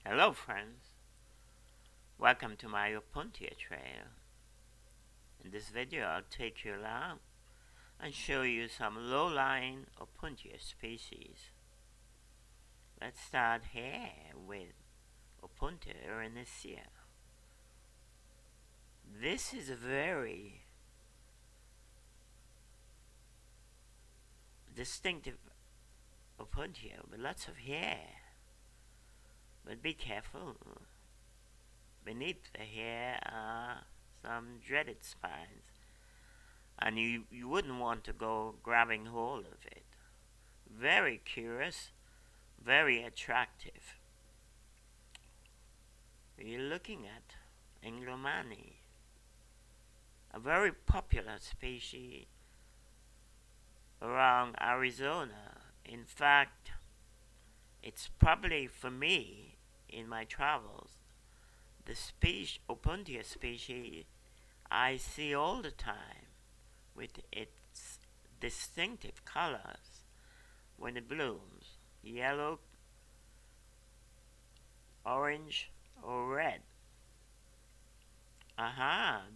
Hello friends, welcome to my Opuntia Trail. In this video I'll take you along and show you some low-lying Opuntia species. Let's start here with Opuntia erinaceae. This is a very distinctive Opuntia with lots of hair. But be careful, beneath the hair are some dreaded spines, and you wouldn't want to go grabbing hold of it. Very curious, very attractive. You're looking at Engelmanni, a very popular species around Arizona. In fact, it's probably, for me, in my travels, the Opuntia species I see all the time with its distinctive colors when it blooms: yellow, orange, or red.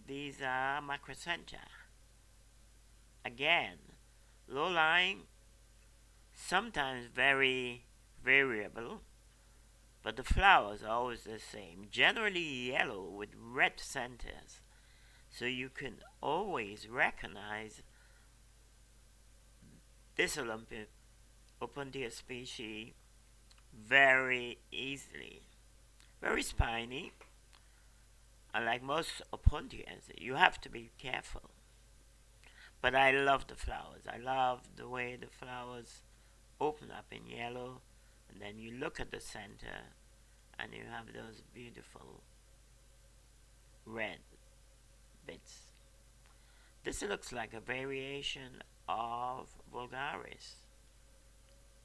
These are Macrocenta. Again, low-lying, sometimes very variable, but the flowers are always the same, generally yellow with red centers, so you can always recognize this Opuntia species very easily. Very spiny, and like most Opuntias, you have to be careful. But I love the flowers. I love the way the flowers open up in yellow, and then you look at the center and you have those beautiful red bits. This looks like a variation of vulgaris.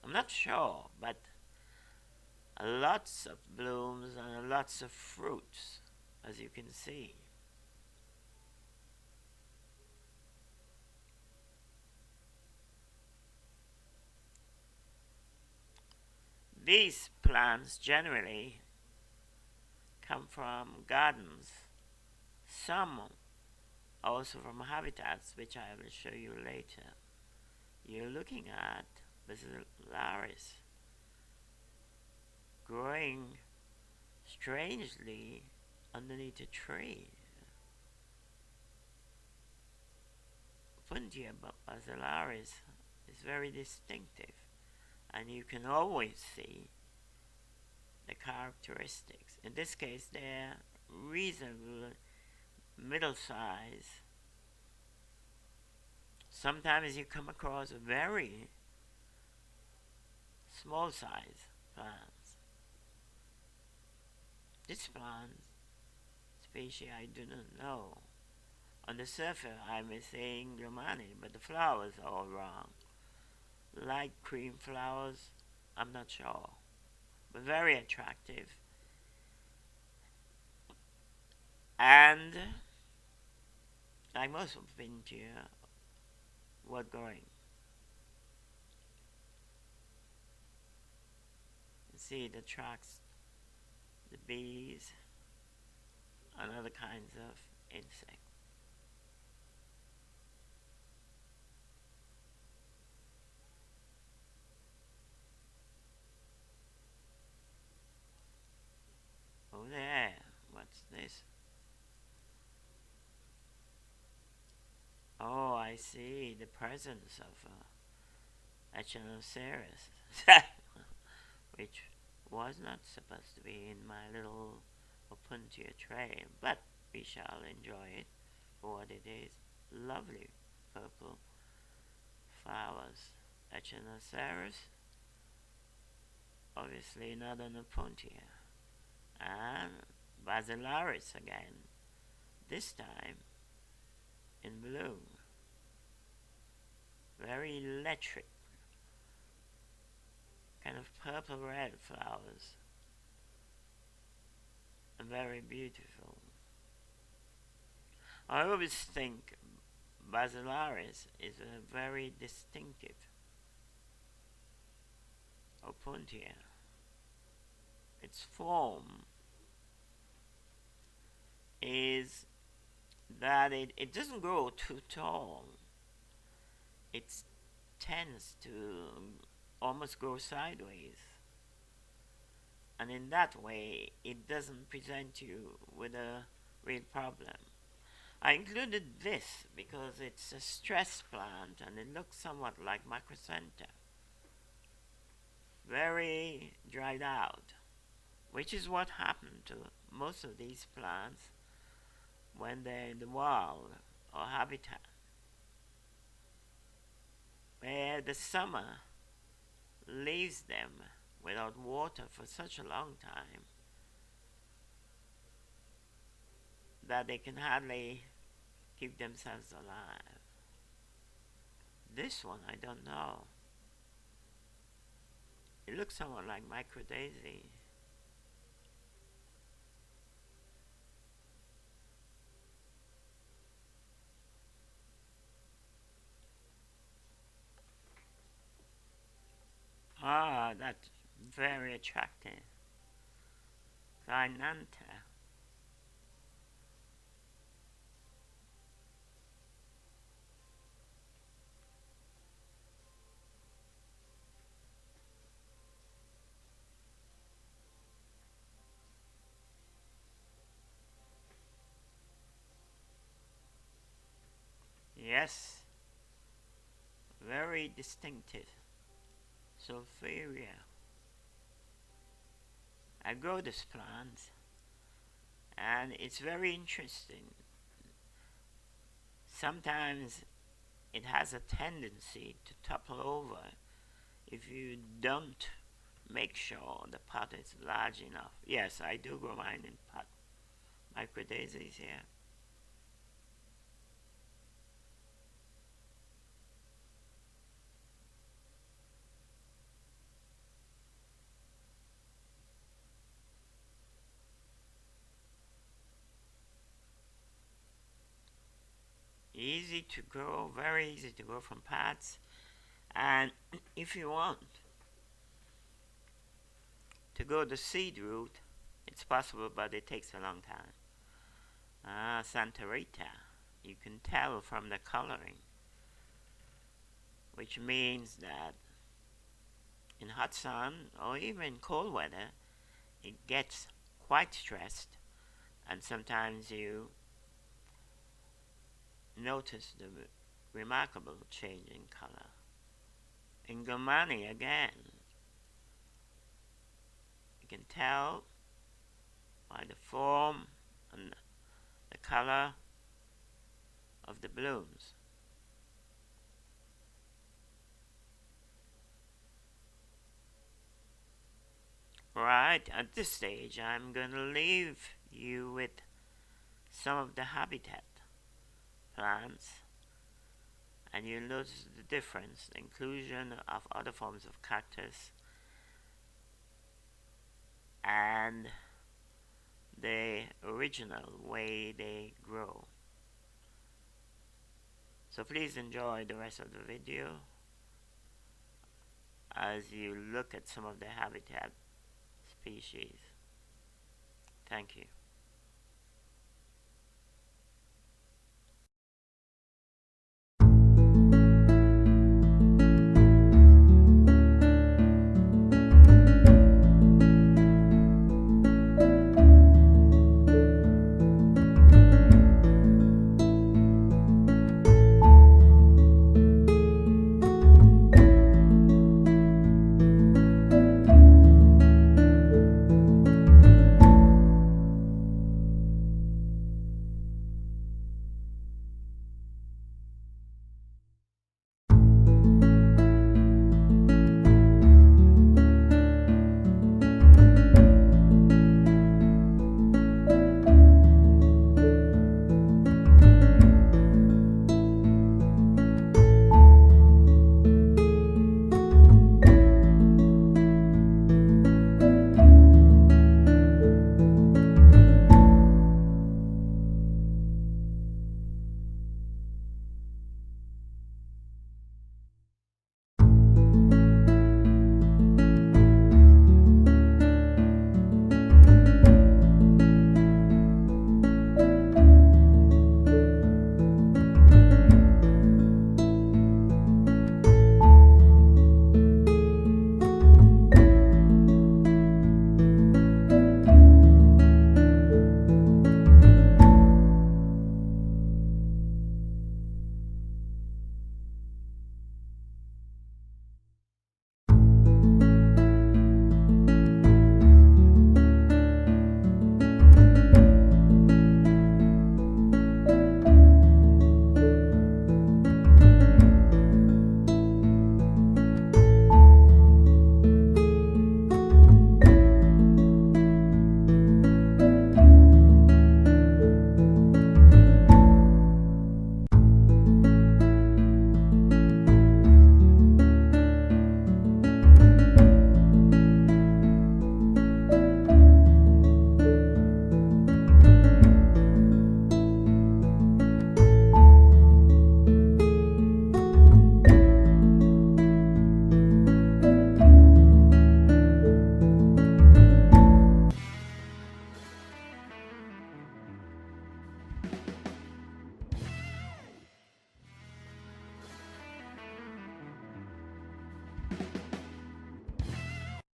I'm not sure, but lots of blooms and lots of fruits, as you can see. These plants generally come from gardens, some also from habitats, which I will show you later. You're looking at basilaris growing strangely underneath a tree. Opuntia basilaris is very distinctive, and you can always see the characteristics. In this case, they're reasonable middle size. Sometimes you come across very small size plants. This plant species I do not know. On the surface I may say Engelmanni, but the flowers are all wrong. Light cream flowers, I'm not sure, but very attractive. And like most of Opuntia, word growing. You see, it attracts the bees and other kinds of insects. Oh there, what's this? Oh, I see the presence of Echinocereus, which was not supposed to be in my little Opuntia Trail, but we shall enjoy it for what it is. Lovely purple flowers. Echinocereus, obviously not an Opuntia. And basilaris again, this time in bloom. Very electric, kind of purple-red flowers, and very beautiful. I always think basilaris is a very distinctive Opuntia. its form is that it doesn't grow too tall. It tends to almost grow sideways, and in that way it doesn't present you with a real problem. I included this because it's a stress plant and it looks somewhat like macrocenta, very dried out, which is what happened to most of these plants when they're in the wild or habitat, where the summer leaves them without water for such a long time that they can hardly keep themselves alive. This one, I don't know. It looks somewhat like microdaisy. Ah, that's very attractive. Rhinanta. Yes, very distinctive. Sulfuria. I grow this plant and it's very interesting. Sometimes it has a tendency to topple over if you don't make sure the pot is large enough. Yes, I do grow mine in pot. Microdaisies here. Easy to grow, very easy to grow from pots. And if you want to go the seed route, it's possible, but it takes a long time. Santa Rita. You can tell from the coloring, which means that in hot sun or even cold weather, it gets quite stressed, and sometimes you notice the remarkable change in color. In Gomani again, you can tell by the form and the color of the blooms. Right, at this stage I'm going to leave you with some of the habitat plants, and you'll notice the difference, the inclusion of other forms of cactus and the original way they grow. So please enjoy the rest of the video as you look at some of the habitat species. Thank you.